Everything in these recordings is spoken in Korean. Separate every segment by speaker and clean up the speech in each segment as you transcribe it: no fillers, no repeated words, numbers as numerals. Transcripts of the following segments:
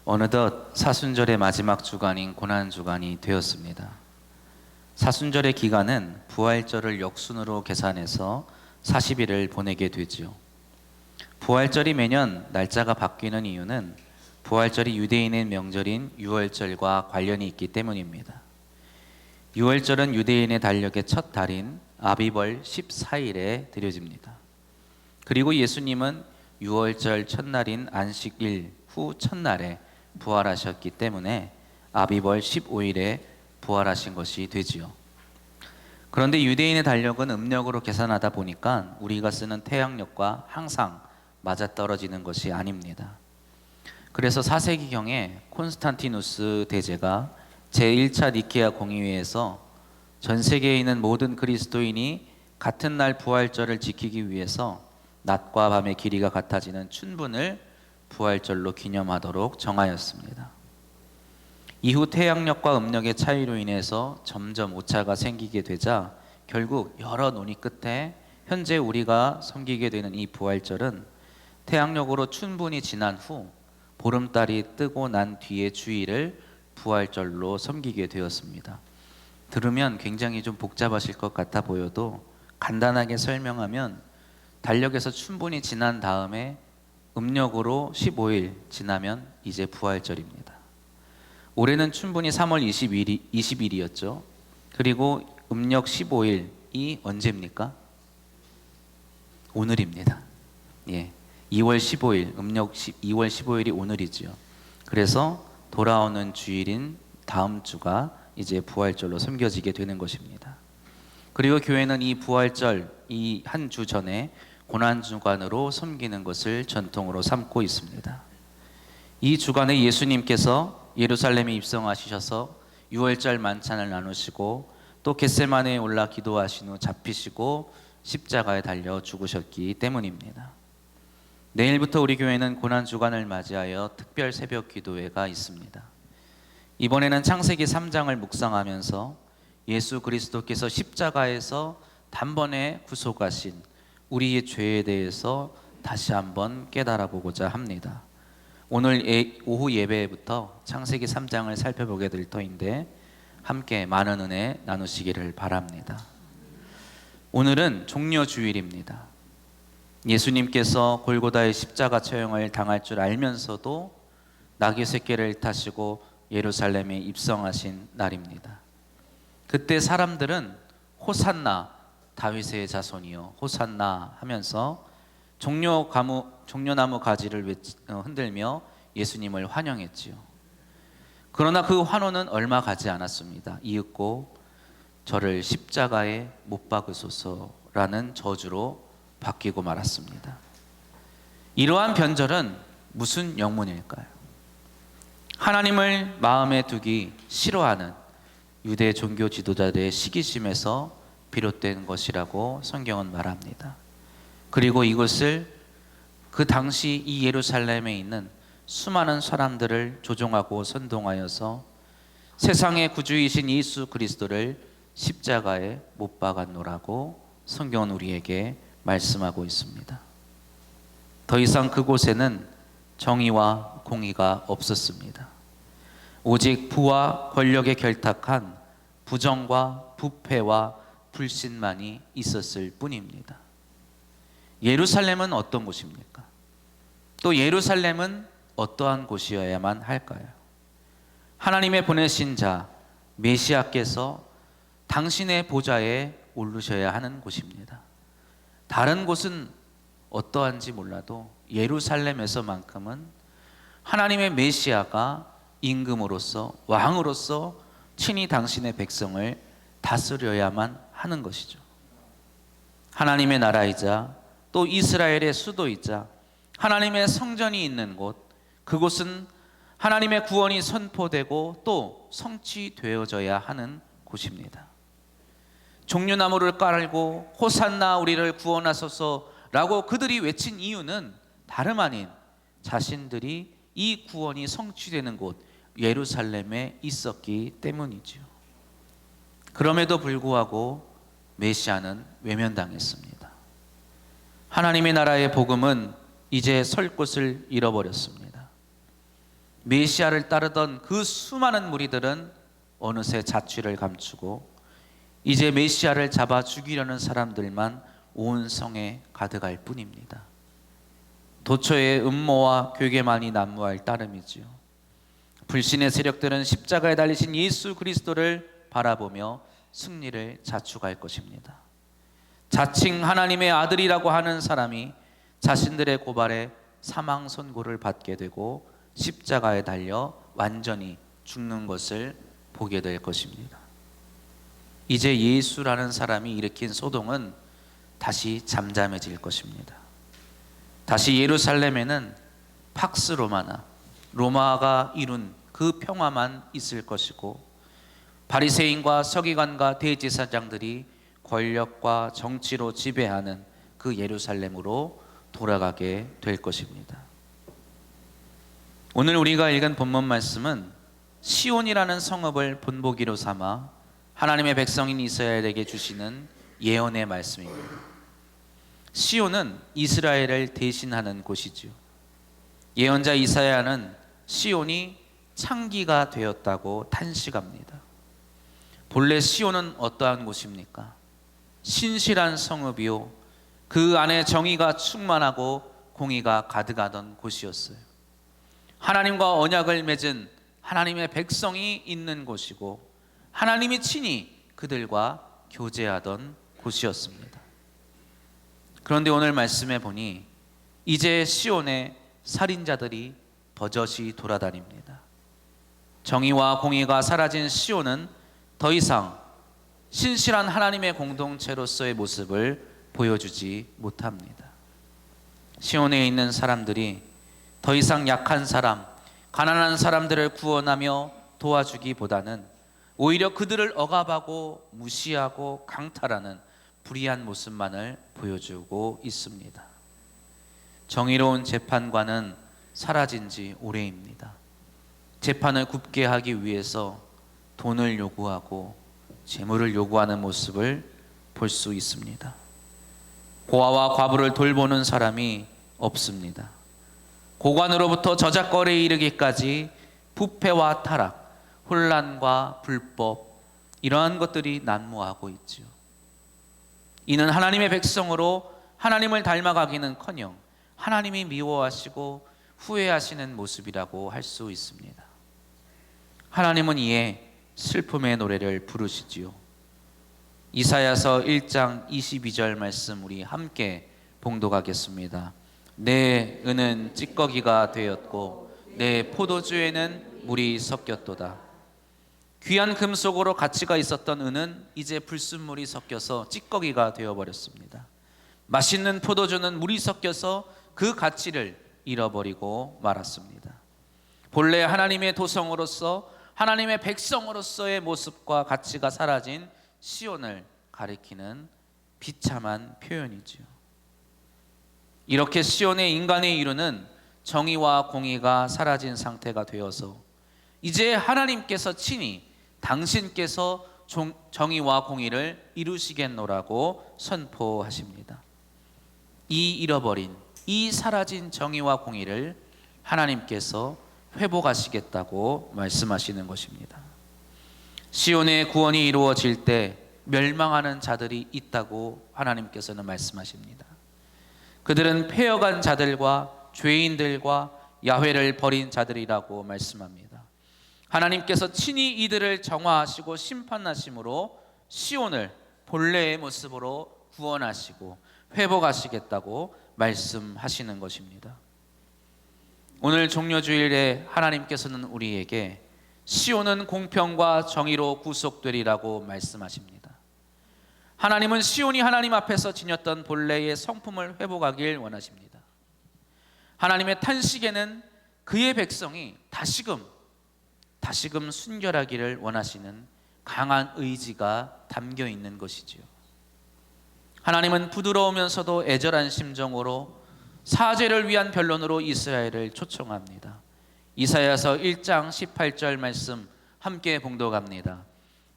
Speaker 1: 어느덧 사순절의 마지막 주간인 고난주간이 되었습니다. 사순절의 기간은 부활절을 역순으로 계산해서 40일을 보내게 되지요. 부활절이 매년 날짜가 바뀌는 이유는 부활절이 유대인의 명절인 유월절과 관련이 있기 때문입니다. 유월절은 유대인의 달력의 첫 달인 아비벌 14일에 드려집니다. 그리고 예수님은 유월절 첫날인 안식일 후 첫날에 부활하셨기 때문에 아비벌 15일에 부활하신 것이 되지요. 그런데 유대인의 달력은 음력으로 계산하다 보니까 우리가 쓰는 태양력과 항상 맞아떨어지는 것이 아닙니다. 그래서 4세기경에 콘스탄티누스 대제가 제1차 니케아 공의회에서 전 세계에 있는 모든 그리스도인이 같은 날 부활절을 지키기 위해서 낮과 밤의 길이가 같아지는 춘분을 부활절로 기념하도록 정하였습니다. 이후 태양력과 음력의 차이로 인해서 점점 오차가 생기게 되자 결국 여러 논의 끝에 현재 우리가 섬기게 되는 이 부활절은 태양력으로 춘분이 지난 후 보름달이 뜨고 난 뒤의 주일을 부활절로 섬기게 되었습니다. 들으면 굉장히 좀 복잡하실 것 같아 보여도 간단하게 설명하면 달력에서 춘분이 지난 다음에 음력으로 15일 지나면 이제 부활절입니다. 올해는 춘분이 3월 20일이었죠. 그리고 음력 15일이 언제입니까? 오늘입니다. 2월 15일, 음력 2월 15일이 오늘이지요. 그래서 돌아오는 주일인 다음 주가 이제 부활절로 섬겨지게 되는 것입니다. 그리고 교회는 이 부활절, 이 한 주 전에 고난주간으로 섬기는 것을 전통으로 삼고 있습니다. 이 주간에 예수님께서 예루살렘에 입성하셔서 유월절 만찬을 나누시고 또 겟세마네에 올라 기도하신 후 잡히시고 십자가에 달려 죽으셨기 때문입니다. 내일부터 우리 교회는 고난주간을 맞이하여 특별 새벽 기도회가 있습니다. 이번에는 창세기 3장을 묵상하면서 예수 그리스도께서 십자가에서 단번에 구속하신 우리의 죄에 대해서 다시 한번 깨달아 보고자 합니다. 오늘 오후 예배부터 창세기 3장을 살펴보게 될 터인데 함께 많은 은혜 나누시기를 바랍니다. 오늘은 종려주일입니다. 예수님께서 골고다의 십자가 처형을 당할 줄 알면서도 나귀 새끼를 타시고 예루살렘에 입성하신 날입니다. 그때 사람들은 호산나 다윗의 자손이여 호산나 하면서 종려나무 가지를 흔들며 예수님을 환영했지요. 그러나 그 환호는 얼마 가지 않았습니다. 이윽고 저를 십자가에 못 박으소서라는 저주로 바뀌고 말았습니다. 이러한 변절은 무슨 영문일까요? 하나님을 마음에 두기 싫어하는 유대 종교 지도자들의 시기심에서 비롯된 것이라고 성경은 말합니다. 그리고 이것을 그 당시 이 예루살렘에 있는 수많은 사람들을 조종하고 선동하여서 세상의 구주이신 예수 그리스도를 십자가에 못 박았노라고 성경은 우리에게 말씀하고 있습니다. 더 이상 그곳에는 정의와 공의가 없었습니다. 오직 부와 권력에 결탁한 부정과 부패와 불신만이 있었을 뿐입니다. 예루살렘은 어떤 곳입니까? 또 예루살렘은 어떠한 곳이어야만 할까요? 하나님의 보내신 자 메시아께서 당신의 보좌에 오르셔야 하는 곳입니다. 다른 곳은 어떠한지 몰라도 예루살렘에서만큼은 하나님의 메시아가 임금으로서 왕으로서 친히 당신의 백성을 다스려야만 하는 것이죠. 하나님의 나라이자 또 이스라엘의 수도이자 하나님의 성전이 있는 곳, 그곳은 하나님의 구원이 선포되고 또 성취되어져야 하는 곳입니다. 종려나무를 깔고 호산나 우리를 구원하소서라고 그들이 외친 이유는 다름 아닌 자신들이 이 구원이 성취되는 곳 예루살렘에 있었기 때문이죠. 그럼에도 불구하고 메시아는 외면당했습니다. 하나님의 나라의 복음은 이제 설 곳을 잃어버렸습니다. 메시아를 따르던 그 수많은 무리들은 어느새 자취를 감추고 이제 메시아를 잡아 죽이려는 사람들만 온 성에 가득할 뿐입니다. 도처에 음모와 괴계만이 난무할 따름이지요. 불신의 세력들은 십자가에 달리신 예수 그리스도를 바라보며 승리를 자축할 것입니다. 자칭 하나님의 아들이라고 하는 사람이 자신들의 고발에 사망 선고를 받게 되고 십자가에 달려 완전히 죽는 것을 보게 될 것입니다. 이제 예수라는 사람이 일으킨 소동은 다시 잠잠해질 것입니다. 다시 예루살렘에는 팍스 로마나 로마가 이룬 그 평화만 있을 것이고 바리새인과 서기관과 대제사장들이 권력과 정치로 지배하는 그 예루살렘으로 돌아가게 될 것입니다. 오늘 우리가 읽은 본문 말씀은 시온이라는 성읍을 본보기로 삼아 하나님의 백성인 이스라엘에게 주시는 예언의 말씀입니다. 시온은 이스라엘을 대신하는 곳이지요. 예언자 이사야는 시온이 창기가 되었다고 탄식합니다. 본래 시온은 어떠한 곳입니까? 신실한 성읍이요, 그 안에 정의가 충만하고 공의가 가득하던 곳이었어요. 하나님과 언약을 맺은 하나님의 백성이 있는 곳이고 하나님이 친히 그들과 교제하던 곳이었습니다. 그런데 오늘 말씀에 보니 이제 시온에 살인자들이 버젓이 돌아다닙니다. 정의와 공의가 사라진 시온은 더 이상 신실한 하나님의 공동체로서의 모습을 보여주지 못합니다. 시온에 있는 사람들이 더 이상 약한 사람, 가난한 사람들을 구원하며 도와주기보다는 오히려 그들을 억압하고 무시하고 강탈하는 불의한 모습만을 보여주고 있습니다. 정의로운 재판관은 사라진 지 오래입니다. 재판을 굽게 하기 위해서 돈을 요구하고 재물을 요구하는 모습을 볼 수 있습니다. 고아와 과부를 돌보는 사람이 없습니다. 고관으로부터 저작거리에 이르기까지 부패와 타락, 혼란과 불법, 이러한 것들이 난무하고 있지요. 이는 하나님의 백성으로 하나님을 닮아가기는커녕 하나님이 미워하시고 후회하시는 모습이라고 할 수 있습니다. 하나님은 이에 슬픔의 노래를 부르시지요. 이사야서 1장 22절 말씀 우리 함께 봉독하겠습니다. 내 은은 찌꺼기가 되었고 내 포도주에는 물이 섞였도다. 귀한 금속으로 가치가 있었던 은은 이제 불순물이 섞여서 찌꺼기가 되어버렸습니다. 맛있는 포도주는 물이 섞여서 그 가치를 잃어버리고 말았습니다. 본래 하나님의 도성으로서 하나님의 백성으로서의 모습과 가치가 사라진 시온을 가리키는 비참한 표현이지요. 이렇게 시온의 인간의 이루는 정의와 공의가 사라진 상태가 되어서 이제 하나님께서 친히 당신께서 정의와 공의를 이루시겠노라고 선포하십니다. 이 잃어버린, 이 사라진 정의와 공의를 하나님께서 회복하시겠다고 말씀하시는 것입니다. 시온의 구원이 이루어질 때 멸망하는 자들이 있다고 하나님께서는 말씀하십니다. 그들은 패역한 자들과 죄인들과 야훼를 버린 자들이라고 말씀합니다. 하나님께서 친히 이들을 정화하시고 심판하심으로 시온을 본래의 모습으로 구원하시고 회복하시겠다고 말씀하시는 것입니다. 오늘 종려주일에 하나님께서는 우리에게 시온은 공평과 정의로 구속되리라고 말씀하십니다. 하나님은 시온이 하나님 앞에서 지녔던 본래의 성품을 회복하길 원하십니다. 하나님의 탄식에는 그의 백성이 다시금 순결하기를 원하시는 강한 의지가 담겨 있는 것이지요. 하나님은 부드러우면서도 애절한 심정으로 사죄를 위한 변론으로 이스라엘을 초청합니다. 이사야서 1장 18절 말씀 함께 봉독합니다.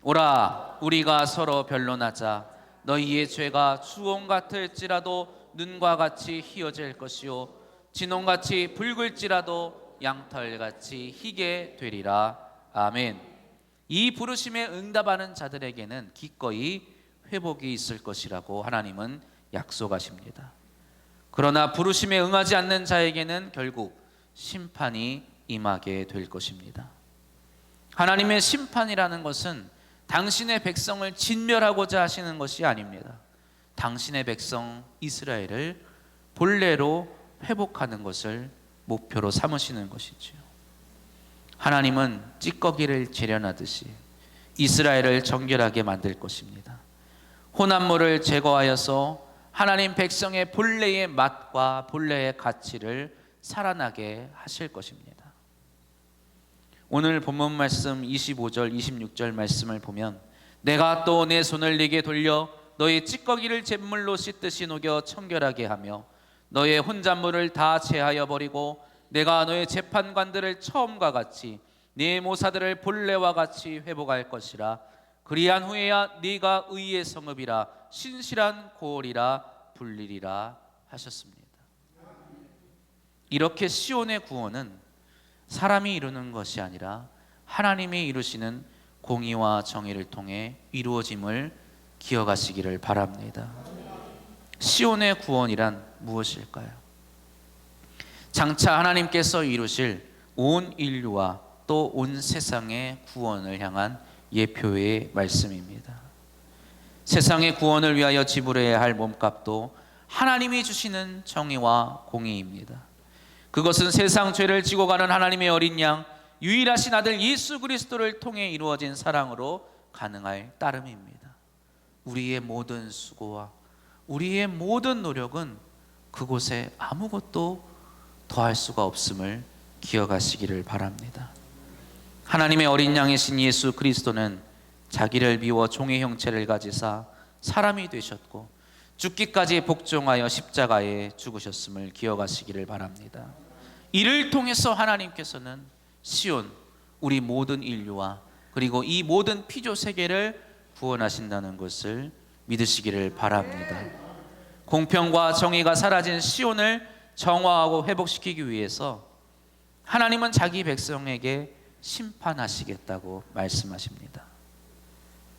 Speaker 1: 오라, 우리가 서로 변론하자. 너희의 죄가 주홍 같을지라도 눈과 같이 희어질 것이요 진홍같이 붉을지라도 양털같이 희게 되리라. 아멘. 이 부르심에 응답하는 자들에게는 기꺼이 회복이 있을 것이라고 하나님은 약속하십니다. 그러나 부르심에 응하지 않는 자에게는 결국 심판이 임하게 될 것입니다. 하나님의 심판이라는 것은 당신의 백성을 진멸하고자 하시는 것이 아닙니다. 당신의 백성 이스라엘을 본래로 회복하는 것을 목표로 삼으시는 것이지요. 하나님은 찌꺼기를 재련하듯이 이스라엘을 정결하게 만들 것입니다. 혼합물을 제거하여서 하나님 백성의 본래의 맛과 본래의 가치를 살아나게 하실 것입니다. 오늘 본문 말씀 25절 26절 말씀을 보면 내가 또 내 손을 네게 돌려 너의 찌꺼기를 잿물로 씻듯이 녹여 청결하게 하며 너의 혼잣물을 다 제하여 버리고 내가 너의 재판관들을 처음과 같이 네 모사들을 본래와 같이 회복할 것이라. 그리한 후에야 네가 의의 성읍이라 신실한 고을이라 불리리라 하셨습니다. 이렇게 시온의 구원은 사람이 이루는 것이 아니라 하나님이 이루시는 공의와 정의를 통해 이루어짐을 기억하시기를 바랍니다. 시온의 구원이란 무엇일까요? 장차 하나님께서 이루실 온 인류와 또 온 세상의 구원을 향한 예표의 말씀입니다. 세상의 구원을 위하여 지불해야 할 몸값도 하나님이 주시는 정의와 공의입니다. 그것은 세상 죄를 지고 가는 하나님의 어린 양 유일하신 아들 예수 그리스도를 통해 이루어진 사랑으로 가능할 따름입니다. 우리의 모든 수고와 우리의 모든 노력은 그곳에 아무것도 더할 수가 없음을 기억하시기를 바랍니다. 하나님의 어린 양이신 예수 그리스도는 자기를 비워 종의 형체를 가지사 사람이 되셨고 죽기까지 복종하여 십자가에 죽으셨음을 기억하시기를 바랍니다. 이를 통해서 하나님께서는 시온 우리 모든 인류와 그리고 이 모든 피조 세계를 구원하신다는 것을 믿으시기를 바랍니다. 공평과 정의가 사라진 시온을 정화하고 회복시키기 위해서 하나님은 자기 백성에게 심판하시겠다고 말씀하십니다.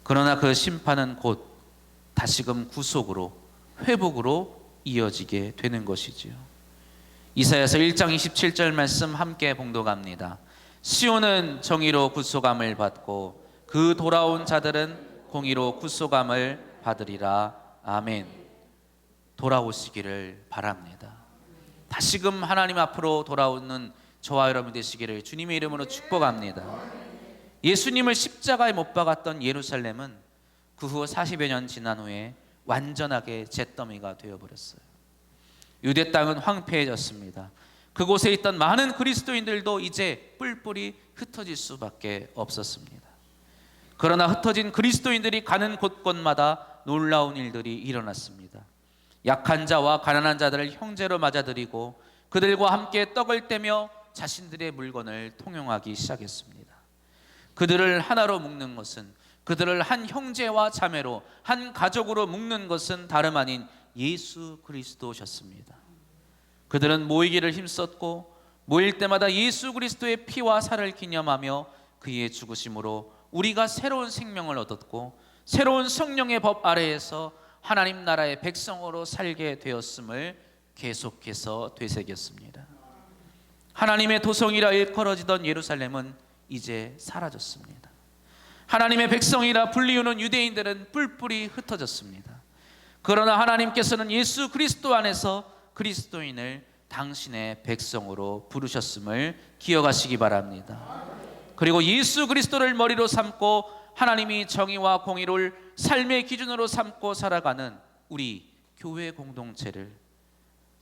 Speaker 1: 그러나 그 심판은 곧 다시금 구속으로 회복으로 이어지게 되는 것이지요. 이사야서 1장 27절 말씀 함께 봉독합니다. 시온은 정의로 구속함을 받고 그 돌아온 자들은 공의로 구속함을 받으리라. 아멘. 돌아오시기를 바랍니다. 다시금 하나님 앞으로 돌아오는 저와 여러분 되시기를 주님의 이름으로 축복합니다. 예수님을 십자가에 못 박았던 예루살렘은 그 후 40여 년 지난 후에 완전하게 잿더미가 되어버렸어요. 유대 땅은 황폐해졌습니다. 그곳에 있던 많은 그리스도인들도 이제 뿔뿔이 흩어질 수밖에 없었습니다. 그러나 흩어진 그리스도인들이 가는 곳곳마다 놀라운 일들이 일어났습니다. 약한 자와 가난한 자들을 형제로 맞아들이고 그들과 함께 떡을 떼며 자신들의 물건을 통용하기 시작했습니다. 그들을 하나로 묶는 것은, 그들을 한 형제와 자매로 한 가족으로 묶는 것은 다름 아닌 예수 그리스도셨습니다. 그들은 모이기를 힘썼고 모일 때마다 예수 그리스도의 피와 살을 기념하며 그의 죽으심으로 우리가 새로운 생명을 얻었고 새로운 성령의 법 아래에서 하나님 나라의 백성으로 살게 되었음을 계속해서 되새겼습니다. 하나님의 도성이라 일컬어지던 예루살렘은 이제 사라졌습니다. 하나님의 백성이라 불리우는 유대인들은 뿔뿔이 흩어졌습니다. 그러나 하나님께서는 예수 그리스도 안에서 그리스도인을 당신의 백성으로 부르셨음을 기억하시기 바랍니다. 그리고 예수 그리스도를 머리로 삼고 하나님이 정의와 공의를 삶의 기준으로 삼고 살아가는 우리 교회 공동체를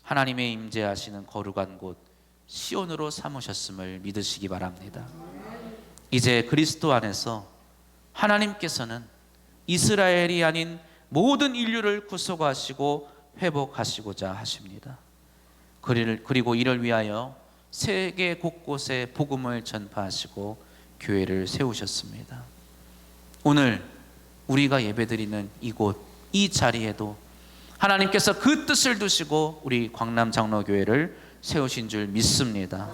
Speaker 1: 하나님의 임재하시는 거룩한 곳 시온으로 삼으셨음을 믿으시기 바랍니다. 이제 그리스도 안에서 하나님께서는 이스라엘이 아닌 모든 인류를 구속하시고 회복하시고자 하십니다. 그리고 이를 위하여 세계 곳곳에 복음을 전파하시고 교회를 세우셨습니다. 오늘 우리가 예배드리는 이곳, 이 자리에도 하나님께서 그 뜻을 두시고 우리 광남장로교회를 세우신 줄 믿습니다.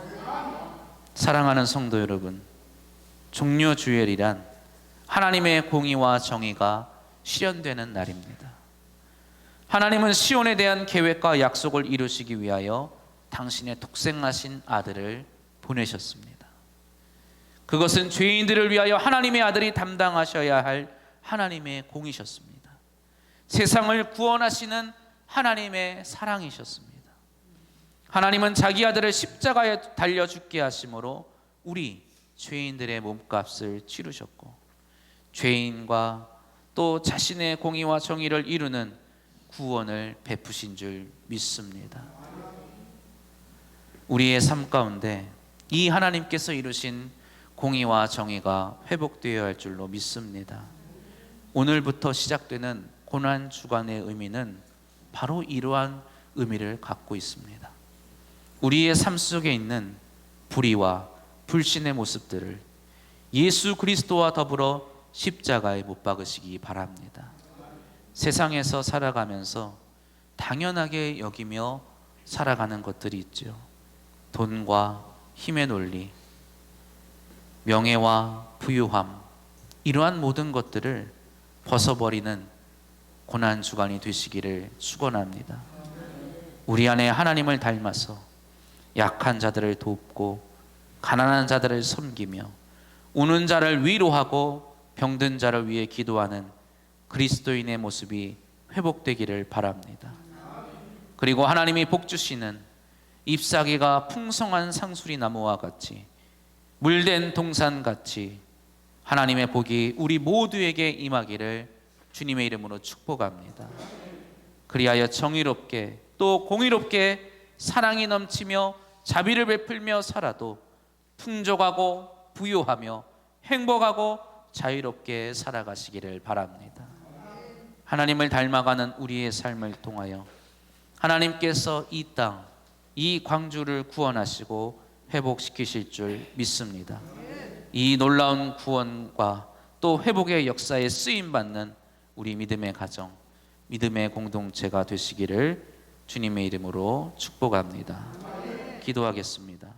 Speaker 1: 사랑하는 성도 여러분, 종려주일이란 하나님의 공의와 정의가 실현되는 날입니다. 하나님은 시온에 대한 계획과 약속을 이루시기 위하여 당신의 독생하신 아들을 보내셨습니다. 그것은 죄인들을 위하여 하나님의 아들이 담당하셔야 할 하나님의 공이셨습니다. 세상을 구원하시는 하나님의 사랑이셨습니다. 하나님은 자기 아들을 십자가에 달려 죽게 하심으로 우리 죄인들의 몸값을 치르셨고, 죄인과 또 자신의 공의와 정의를 이루는 구원을 베푸신 줄 믿습니다. 우리의 삶 가운데 이 하나님께서 이루신 공의와 정의가 회복되어야 할 줄로 믿습니다. 오늘부터 시작되는 고난주간의 의미는 바로 이러한 의미를 갖고 있습니다. 우리의 삶 속에 있는 불의와 불신의 모습들을 예수 그리스도와 더불어 십자가에 못 박으시기 바랍니다. 세상에서 살아가면서 당연하게 여기며 살아가는 것들이 있죠. 돈과 힘의 논리, 명예와 부유함, 이러한 모든 것들을 벗어버리는 고난주간이 되시기를 축원합니다. 우리 안에 하나님을 닮아서 약한 자들을 돕고 가난한 자들을 섬기며 우는 자를 위로하고 병든 자를 위해 기도하는 그리스도인의 모습이 회복되기를 바랍니다. 그리고 하나님이 복 주시는 잎사귀가 풍성한 상수리 나무와 같이 물된 동산같이 하나님의 복이 우리 모두에게 임하기를 주님의 이름으로 축복합니다. 그리하여 정의롭게 또 공의롭게 사랑이 넘치며 자비를 베풀며 살아도 풍족하고 부유하며 행복하고 자유롭게 살아가시기를 바랍니다. 하나님을 닮아가는 우리의 삶을 통하여 하나님께서 이 땅, 이 광주를 구원하시고 회복시키실 줄 믿습니다. 이 놀라운 구원과 또 회복의 역사에 쓰임받는 우리 믿음의 가정, 믿음의 공동체가 되시기를 주님의 이름으로 축복합니다. 기도하겠습니다.